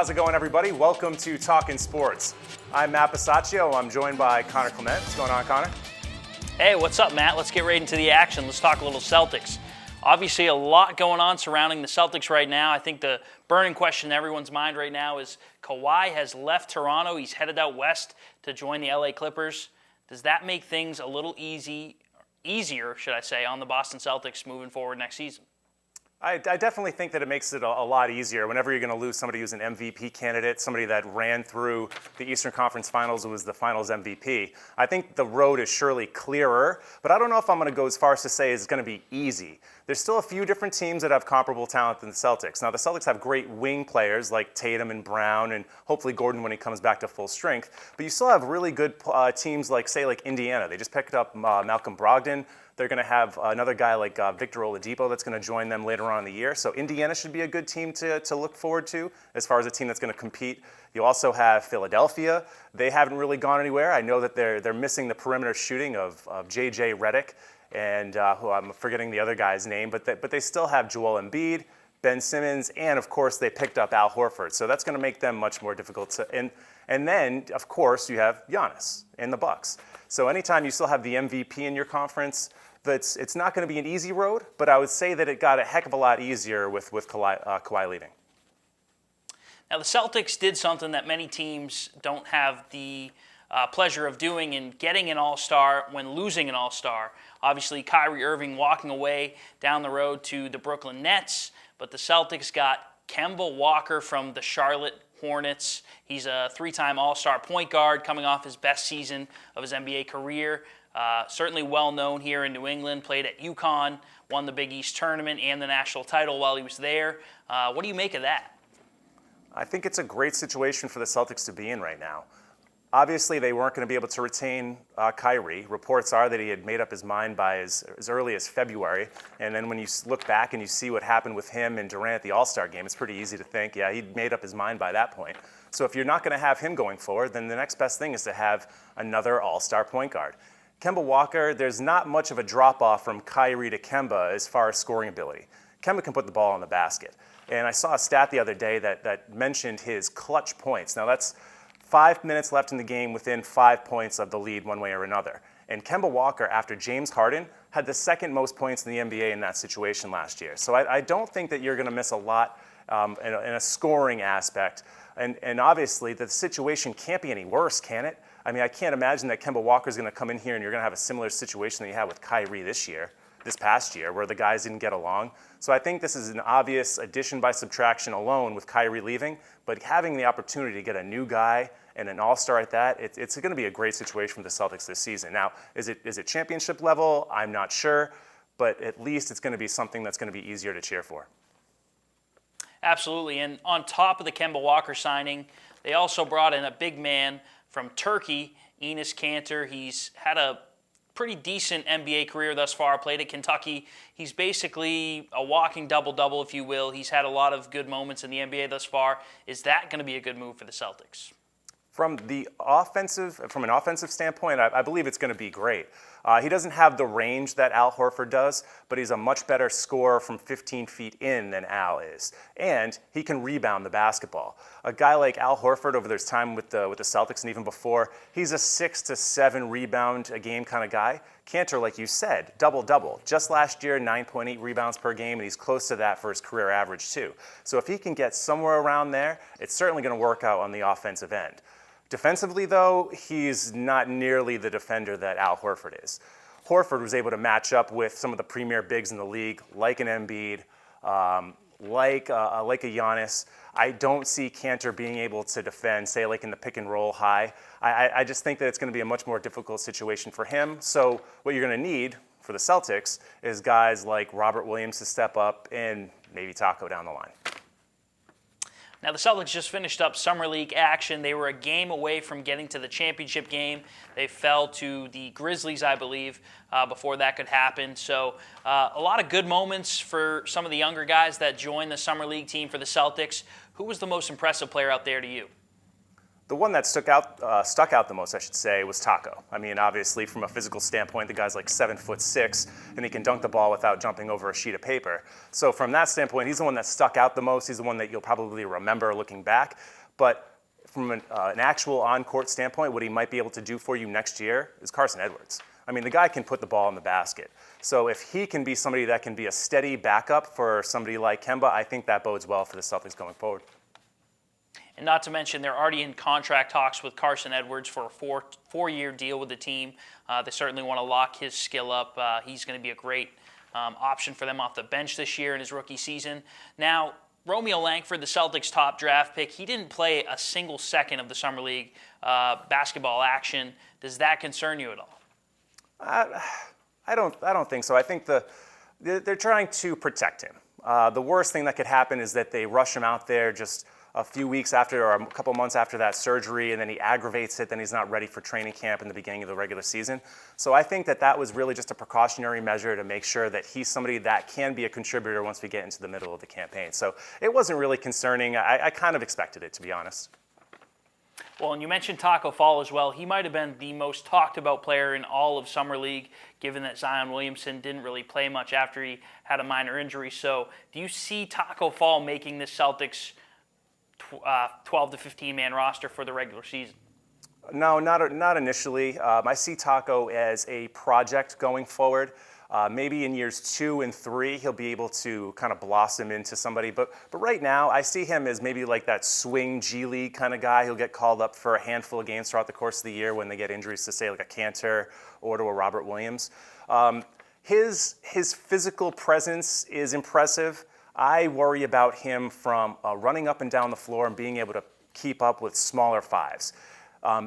How's it going, everybody? Welcome to Talkin Sports. I'm Matt Bisaccio. I'm joined by Connor Clement. What's going on, Connor? Hey, what's up, Matt? Let's get right into the action. Let's talk a little Celtics. Obviously, a lot going on surrounding the Celtics right now. I think the burning question in everyone's mind right now is Kawhi has left Toronto. He's headed out west to join the LA Clippers. Does that make things a little easier, should I say, on the Boston Celtics moving forward next season? I definitely think that it makes it a lot easier whenever you're going to lose somebody who's an MVP candidate, somebody that ran through the Eastern Conference Finals, who was the Finals MVP. I think the road is surely clearer, but I don't know if I'm going to go as far as to say it's going to be easy. There's still a few different teams that have comparable talent than the Celtics. Now, the Celtics have great wing players like Tatum and Brown, and hopefully Gordon when he comes back to full strength. But you still have really good teams like, say, like Indiana. They just picked up Malcolm Brogdon. They're going to have another guy like Victor Oladipo that's going to join them later on in the year. So Indiana should be a good team to look forward to as far as a team that's going to compete. You also have Philadelphia. They haven't really gone anywhere. I know that they're missing the perimeter shooting of J.J. Redick and who I'm forgetting the other guy's name, but they still have Joel Embiid, Ben Simmons, and of course they picked up Al Horford. So that's going to make them much more difficult to. And then of course you have Giannis and the Bucks. So anytime you still have the MVP in your conference, it's not going to be an easy road, but I would say that it got a heck of a lot easier with Kawhi leaving. Now, the Celtics did something that many teams don't have the pleasure of doing in getting an all-star when losing an all-star. Obviously, Kyrie Irving walking away down the road to the Brooklyn Nets, but the Celtics got Kemba Walker from the Charlotte Hornets. He's a three-time all-star point guard coming off his best season of his NBA career. Certainly well known here in New England, played at UConn, won the Big East tournament and the national title while he was there. What do you make of that? I think it's a great situation for the Celtics to be in right now. Obviously, they weren't going to be able to retain Kyrie. Reports are that he had made up his mind by as early as February. And then when you look back and you see what happened with him and Durant at the All-Star game, it's pretty easy to think, yeah, he'd made up his mind by that point. So if you're not going to have him going forward, then the next best thing is to have another All-Star point guard. Kemba Walker, there's not much of a drop-off from Kyrie to Kemba as far as scoring ability. Kemba can put the ball in the basket. And I saw a stat the other day that mentioned his clutch points. Now that's 5 minutes left in the game within 5 points of the lead one way or another. And Kemba Walker, after James Harden, had the second most points in the NBA in that situation last year. So I don't think that you're going to miss a lot in a scoring aspect. And obviously, the situation can't be any worse, can it? I mean, I can't imagine that Kemba Walker's going to come in here and you're going to have a similar situation that you had with Kyrie this past year, where the guys didn't get along. So I think this is an obvious addition by subtraction alone with Kyrie leaving, but having the opportunity to get a new guy and an all-star at that, it's going to be a great situation for the Celtics this season. Now, is it championship level? I'm not sure, but at least it's going to be something that's going to be easier to cheer for. Absolutely, and on top of the Kemba Walker signing, they also brought in a big man from Turkey, Enes Kanter. He's had a pretty decent NBA career thus far, played at Kentucky. He's basically a walking double-double, if you will. He's had a lot of good moments in the NBA thus far. Is that going to be a good move for the Celtics? From an offensive standpoint, I believe it's going to be great. He doesn't have the range that Al Horford does, but he's a much better scorer from 15 feet in than Al is. And he can rebound the basketball. A guy like Al Horford over his time with the Celtics and even before, he's a 6 to 7 rebound a game kind of guy. Kanter, like you said, double-double. Just last year, 9.8 rebounds per game, and he's close to that for his career average too. So if he can get somewhere around there, it's certainly going to work out on the offensive end. Defensively, though, he's not nearly the defender that Al Horford is. Horford was able to match up with some of the premier bigs in the league, like an Embiid, like a Giannis. I don't see Kanter being able to defend, say, like in the pick and roll high. I just think that it's going to be a much more difficult situation for him. So what you're going to need for the Celtics is guys like Robert Williams to step up and maybe Taco down the line. Now, the Celtics just finished up Summer League action. They were a game away from getting to the championship game. They fell to the Grizzlies, I believe, before that could happen. So a lot of good moments for some of the younger guys that joined the Summer League team for the Celtics. Who was the most impressive player out there to you? The one that stuck out the most, I should say, was Taco. I mean, obviously, from a physical standpoint, the guy's like 7'6", and he can dunk the ball without jumping over a sheet of paper. So from that standpoint, he's the one that stuck out the most. He's the one that you'll probably remember looking back. But from an actual on-court standpoint, what he might be able to do for you next year is Carson Edwards. I mean, the guy can put the ball in the basket. So if he can be somebody that can be a steady backup for somebody like Kemba, I think that bodes well for the Celtics going forward. And not to mention, they're already in contract talks with Carson Edwards for a four-year deal with the team. They certainly want to lock his skill up. He's going to be a great option for them off the bench this year in his rookie season. Now, Romeo Langford, the Celtics' top draft pick, he didn't play a single second of the Summer League basketball action. Does that concern you at all? I don't think so. I think they're trying to protect him. The worst thing that could happen is that they rush him out there just a few weeks after or a couple months after that surgery, and then he aggravates it, then he's not ready for training camp in the beginning of the regular season. So I think that was really just a precautionary measure to make sure that he's somebody that can be a contributor once we get into the middle of the campaign. So it wasn't really concerning. I kind of expected it, to be honest. Well, and you mentioned Taco Fall as well. He might have been the most talked about player in all of Summer League, given that Zion Williamson didn't really play much after he had a minor injury. So do you see Taco Fall making the Celtics 12 to 15-man roster for the regular season? No, not initially. I see Taco as a project going forward. Maybe in years 2 and 3, he'll be able to kind of blossom into somebody. But right now, I see him as maybe like that swing G League kind of guy. He'll get called up for a handful of games throughout the course of the year when they get injuries to, say, like a Cantor or to a Robert Williams. His physical presence is impressive. I worry about him from running up and down the floor and being able to keep up with smaller fives.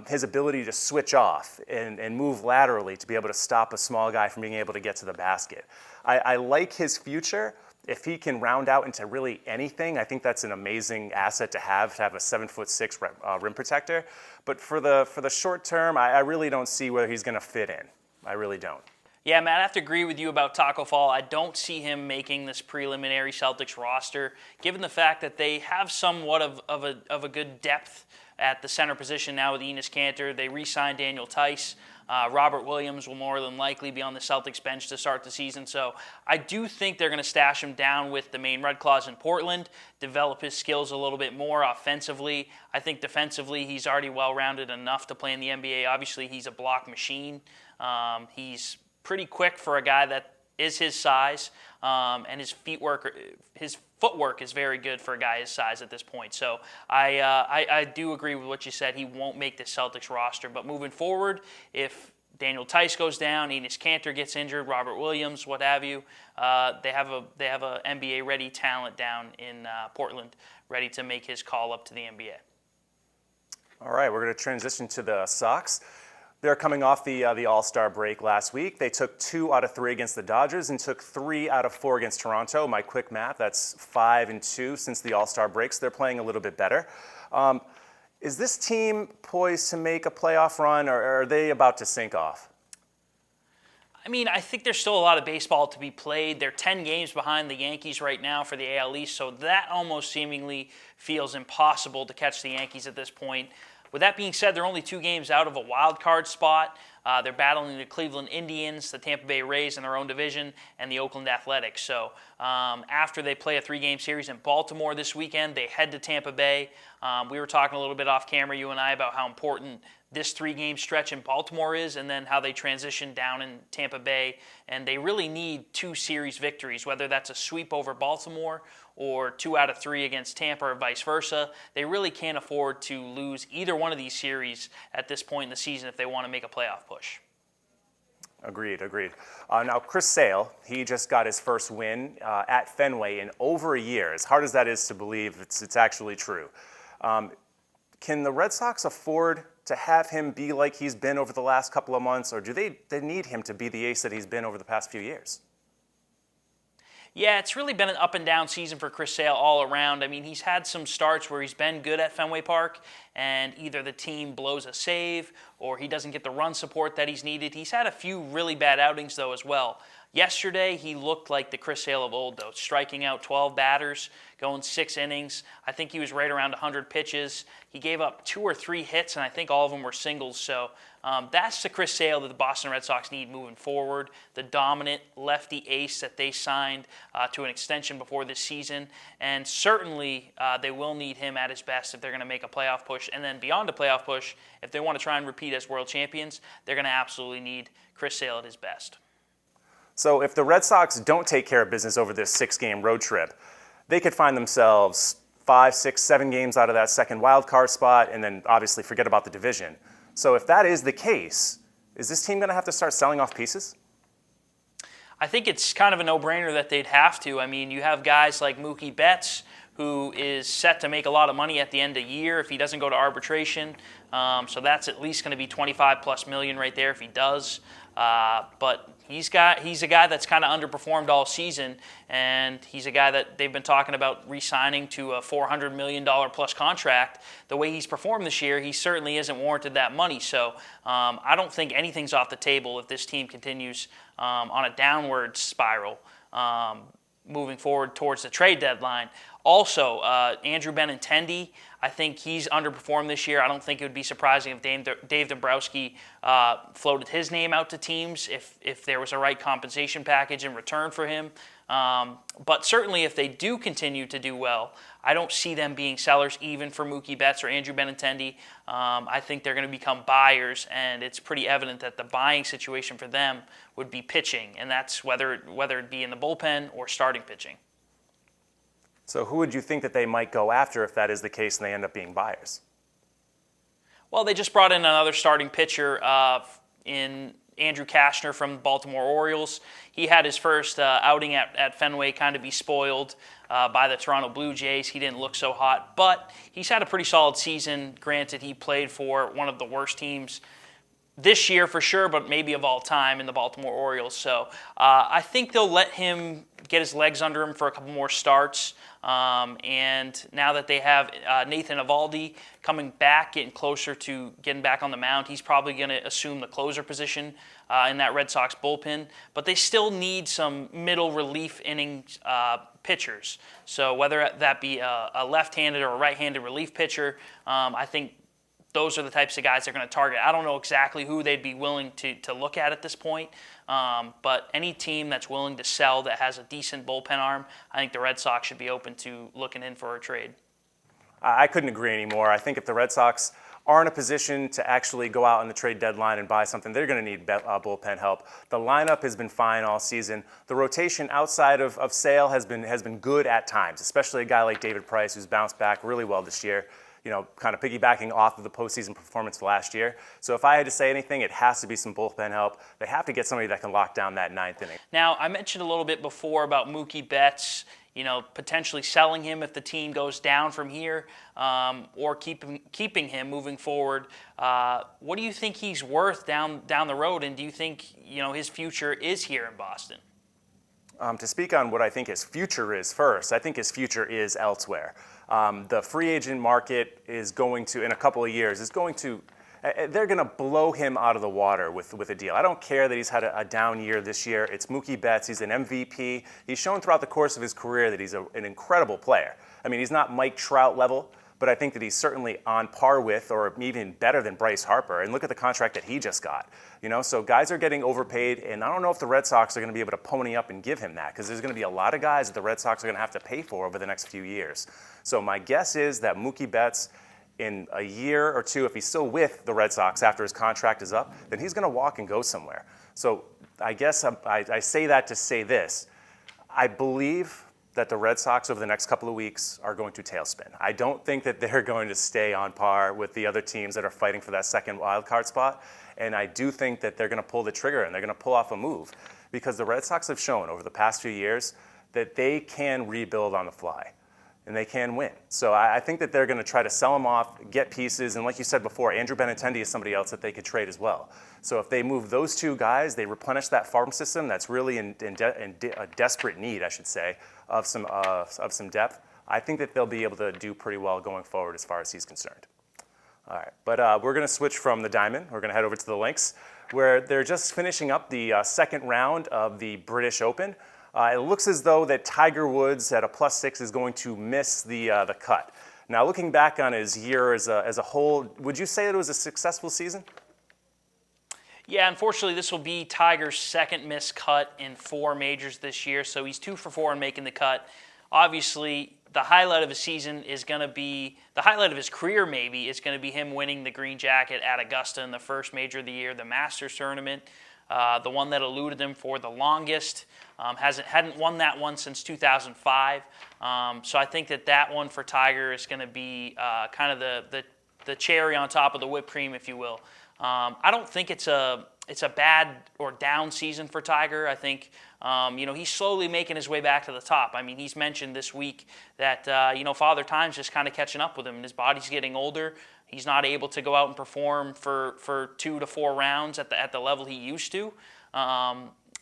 His ability to switch off and move laterally to be able to stop a small guy from being able to get to the basket. I like his future. If he can round out into really anything, I think that's an amazing asset to have a 7'6" rim protector. But for the short term, I really don't see where he's going to fit in. I really don't. Yeah, Matt, I have to agree with you about Taco Fall. I don't see him making this preliminary Celtics roster, given the fact that they have somewhat of a good depth at the center position now with Enes Kanter. They re-signed Daniel Tice. Robert Williams will more than likely be on the Celtics bench to start the season. So I do think they're going to stash him down with the main Red Claws in Portland, develop his skills a little bit more offensively. I think defensively he's already well-rounded enough to play in the NBA. Obviously, he's a block machine. He's pretty quick for a guy that is his size, and his footwork is very good for a guy his size at this point. So I do agree with what you said. He won't make the Celtics roster, but moving forward, if Daniel Tice goes down, Enes Kanter gets injured, Robert Williams, what have you, they have a NBA ready talent down in Portland, ready to make his call up to the NBA. All right, we're going to transition to the Sox. They're coming off the All-Star break last week. They took 2 out of 3 against the Dodgers and took 3 out of 4 against Toronto. My quick math, that's 5-2 since the All-Star break, so they're playing a little bit better. Is this team poised to make a playoff run, or are they about to sink off? I mean, I think there's still a lot of baseball to be played. They're 10 games behind the Yankees right now for the AL East, so that almost seemingly feels impossible to catch the Yankees at this point. With that being said, they're only 2 games out of a wild card spot. They're battling the Cleveland Indians, the Tampa Bay Rays in their own division, and the Oakland Athletics. So after they play a 3-game series in Baltimore this weekend, they head to Tampa Bay. We were talking a little bit off camera, you and I, about how important this 3-game stretch in Baltimore is, and then how they transition down in Tampa Bay. And they really need 2 series victories, whether that's a sweep over Baltimore or 2 out of 3 against Tampa or vice versa. They really can't afford to lose either one of these series at this point in the season if they want to make a playoff push. Agreed. Now, Chris Sale, he just got his first win at Fenway in over a year. As hard as that is to believe, it's actually true. Can the Red Sox afford to have him be like he's been over the last couple of months, or do they need him to be the ace that he's been over the past few years? Yeah, it's really been an up and down season for Chris Sale all around. I mean, he's had some starts where he's been good at Fenway Park, and either the team blows a save or he doesn't get the run support that he's needed. He's had a few really bad outings, though, as well. Yesterday, he looked like the Chris Sale of old, though, striking out 12 batters, going 6 innings. I think he was right around 100 pitches. He gave up 2 or 3 hits, and I think all of them were singles. So that's the Chris Sale that the Boston Red Sox need moving forward, the dominant lefty ace that they signed to an extension before this season. And certainly they will need him at his best if they're going to make a playoff push. And then beyond a playoff push, if they want to try and repeat as world champions, they're going to absolutely need Chris Sale at his best. So if the Red Sox don't take care of business over this 6-game road trip, they could find themselves 5, 6, 7 games out of that second wild card spot and then obviously forget about the division. So if that is the case, is this team going to have to start selling off pieces? I think it's kind of a no-brainer that they'd have to. I mean, you have guys like Mookie Betts, who is set to make a lot of money at the end of the year if he doesn't go to arbitration. So that's at least going to be $25+ million right there if he does. But he's a guy that's kind of underperformed all season, and he's a guy that they've been talking about re-signing to a $400 million plus contract. The way he's performed this year, he certainly isn't warranted that money. So I don't think anything's off the table if this team continues on a downward spiral moving forward towards the trade deadline. Also, Andrew Benintendi, I think he's underperformed this year. I don't think it would be surprising if Dave Dombrowski floated his name out to teams if there was a right compensation package in return for him. But certainly if they do continue to do well, I don't see them being sellers even for Mookie Betts or Andrew Benintendi. I think they're going to become buyers, and it's pretty evident that the buying situation for them would be pitching, and that's whether it be in the bullpen or starting pitching. So who would you think that they might go after if that is the case and they end up being buyers? Well, they just brought in another starting pitcher in Andrew Kashner from the Baltimore Orioles. He had his first outing at Fenway kind of be spoiled by the Toronto Blue Jays. He didn't look so hot, but he's had a pretty solid season. Granted, he played for one of the worst teams this year for sure, but maybe of all time in the Baltimore Orioles. So I think they'll let him get his legs under him for a couple more starts. And now that they have Nathan Eovaldi coming back, getting closer to getting back on the mound, he's probably going to assume the closer position in that Red Sox bullpen. But they still need some middle relief inning pitchers. So whether that be a left-handed or a right-handed relief pitcher, I think those are the types of guys they're going to target. I don't know exactly who they'd be willing to look at this point, but any team that's willing to sell that has a decent bullpen arm, I think the Red Sox should be open to looking in for a trade. I couldn't agree anymore. I think if the Red Sox are in a position to actually go out on the trade deadline and buy something, they're going to need bullpen help. The lineup has been fine all season. The rotation outside of Sale has been good at times, especially a guy like David Price, who's bounced back really well this year. You know, kind of piggybacking off of the postseason performance last year. So if I had to say anything, it has to be some bullpen help. They have to get somebody that can lock down that 9th inning. Now, I mentioned a little bit before about Mookie Betts, potentially selling him if the team goes down from here, or keeping him moving forward. What do you think he's worth down the road, and do you think his future is here in Boston? To speak on what I think his future is first, I think his future is elsewhere. The free agent market is going to, in a couple of years, they're going to blow him out of the water with a deal. I don't care that he's had a down year this year. It's Mookie Betts. He's an MVP. He's shown throughout the course of his career that he's an incredible player. I mean, he's not Mike Trout level, but I think that he's certainly on par with or even better than Bryce Harper. And look at the contract that he just got. So guys are getting overpaid, and I don't know if the Red Sox are going to be able to pony up and give him that, because there's going to be a lot of guys that the Red Sox are going to have to pay for over the next few years. So my guess is that Mookie Betts, in a year or two, if he's still with the Red Sox after his contract is up, then he's going to walk and go somewhere. So I guess I say that to say this. I believe that the Red Sox over the next couple of weeks are going to tailspin. I don't think that they're going to stay on par with the other teams that are fighting for that second wild card spot. And I do think that they're going to pull the trigger and they're going to pull off a move, because the Red Sox have shown over the past few years that they can rebuild on the fly and they can win. So I think that they're going to try to sell them off, get pieces, and like you said before, Andrew Benintendi is somebody else that they could trade as well. So if they move those two guys, they replenish that farm system that's really in a desperate need, I should say, of some depth. I think that they'll be able to do pretty well going forward as far as he's concerned. All right, but we're going to switch from the diamond. We're going to head over to the links. where they're just finishing up the second round of the British Open. It looks as though that Tiger Woods at a +6 is going to miss the cut. Now, looking back on his year as a whole, would you say that it was a successful season? Yeah, unfortunately, this will be Tiger's second missed cut in 4 majors this year, so he's 2 for 4 in making the cut. Obviously, the highlight of his season is going to be, the highlight of his career maybe, is going to be him winning the green jacket at Augusta in the first major of the year, the Masters tournament, the one that eluded him for the longest. Hadn't won that one since 2005. So I think that one for Tiger is going to be kind of the cherry on top of the whipped cream, if you will. I don't think it's a bad or down season for Tiger. I think he's slowly making his way back to the top. I mean, he's mentioned this week that Father Time's just kind of catching up with him, and his body's getting older. He's not able to go out and perform for 2 to 4 rounds at the level he used to.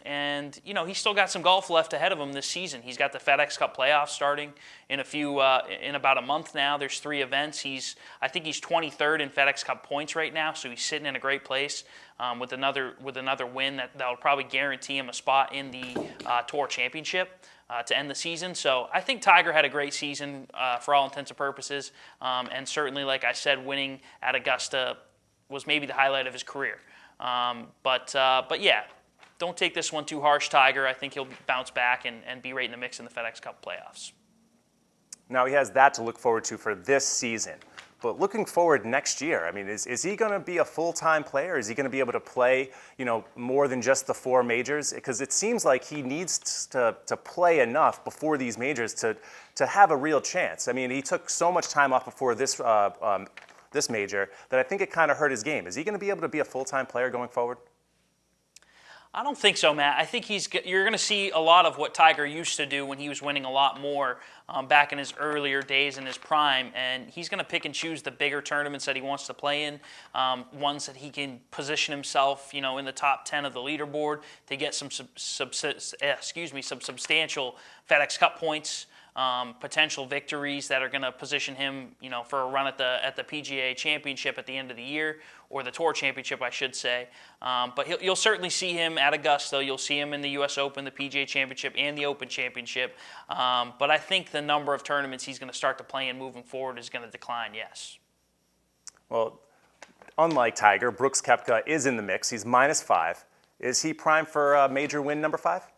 And he's still got some golf left ahead of him this season. He's got the FedEx Cup playoffs starting in about a month now. There's 3 events. I think he's 23rd in FedEx Cup points right now, so he's sitting in a great place with another win that'll probably guarantee him a spot in the Tour Championship to end the season. So I think Tiger had a great season for all intents and purposes, and certainly, like I said, winning at Augusta was maybe the highlight of his career. But yeah. Don't take this one too harsh, Tiger. I think he'll bounce back and be right in the mix in the FedEx Cup playoffs. Now he has that to look forward to for this season. But looking forward next year, I mean, is he going to be a full-time player? Is he going to be able to play, more than just the 4 majors? Because it seems like he needs to play enough before these majors to have a real chance. I mean, he took so much time off before this major that I think it kind of hurt his game. Is he going to be able to be a full-time player going forward? I don't think so, Matt. I think you're going to see a lot of what Tiger used to do when he was winning a lot more back in his earlier days in his prime, and he's going to pick and choose the bigger tournaments that he wants to play in, ones that he can position himself, in the top 10 of the leaderboard to get some substantial FedEx Cup points. Potential victories that are going to position him, for a run at the PGA Championship at the end of the year, or the Tour Championship, I should say. But you'll certainly see him at Augusta. You'll see him in the U.S. Open, the PGA Championship, and the Open Championship. But I think the number of tournaments he's going to start to play in moving forward is going to decline, yes. Well, unlike Tiger, Brooks Koepka is in the mix. He's -5. Is he primed for a major win number 5?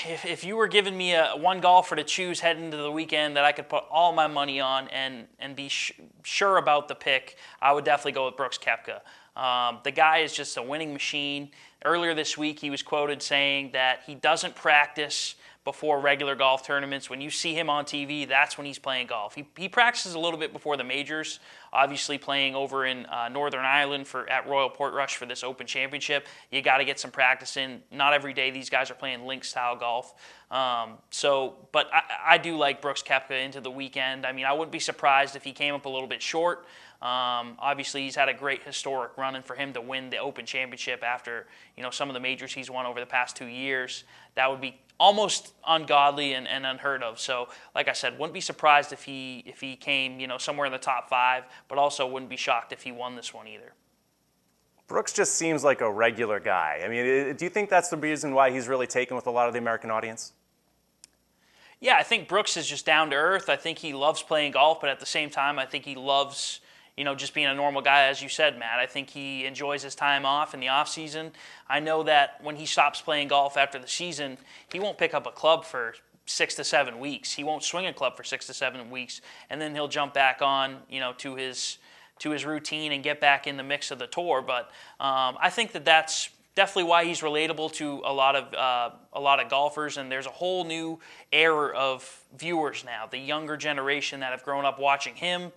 If you were giving me one golfer to choose heading into the weekend that I could put all my money on and be sure about the pick, I would definitely go with Brooks Koepka. The guy is just a winning machine. Earlier this week, he was quoted saying that he doesn't practice before regular golf tournaments. When you see him on TV, that's when he's playing golf. He practices a little bit before the majors, obviously playing over in Northern Ireland at Royal Portrush for this Open Championship. You got to get some practice in. Not every day these guys are playing link-style golf. But I do like Brooks Koepka into the weekend. I mean, I wouldn't be surprised if he came up a little bit short. Obviously, he's had a great historic run, and for him to win the Open Championship after some of the majors he's won over the past 2 years, that would be almost ungodly and unheard of. So, like I said, wouldn't be surprised if he came somewhere in the top 5, but also wouldn't be shocked if he won this one either. Brooks just seems like a regular guy. I mean, do you think that's the reason why he's really taken with a lot of the American audience? Yeah, I think Brooks is just down to earth. I think he loves playing golf, but at the same time, I think he loves just being a normal guy, as you said, Matt. I think he enjoys his time off in the off season. I know that when he stops playing golf after the season, he won't pick up a club for 6 to 7 weeks. He won't swing a club for 6 to 7 weeks, and then he'll jump back on, to his routine and get back in the mix of the tour. But I think that's definitely why he's relatable to a lot of golfers, and there's a whole new era of viewers now, the younger generation that have grown up watching him,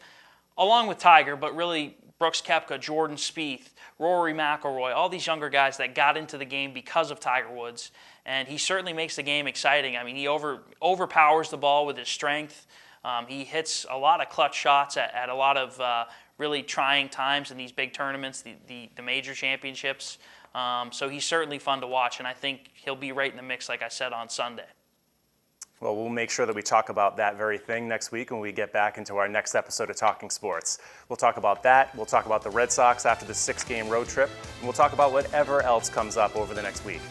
along with Tiger, but really Brooks Koepka, Jordan Spieth, Rory McIlroy, all these younger guys that got into the game because of Tiger Woods, and he certainly makes the game exciting. I mean, he overpowers the ball with his strength. He hits a lot of clutch shots at a lot of really trying times in these big tournaments, the major championships. So he's certainly fun to watch, and I think he'll be right in the mix, like I said, on Sunday. Well, we'll make sure that we talk about that very thing next week when we get back into our next episode of Talking Sports. We'll talk about that. We'll talk about the Red Sox after the 6-game road trip. And we'll talk about whatever else comes up over the next week.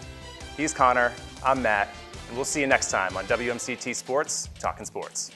He's Connor. I'm Matt. And we'll see you next time on WMCT Sports, Talking Sports.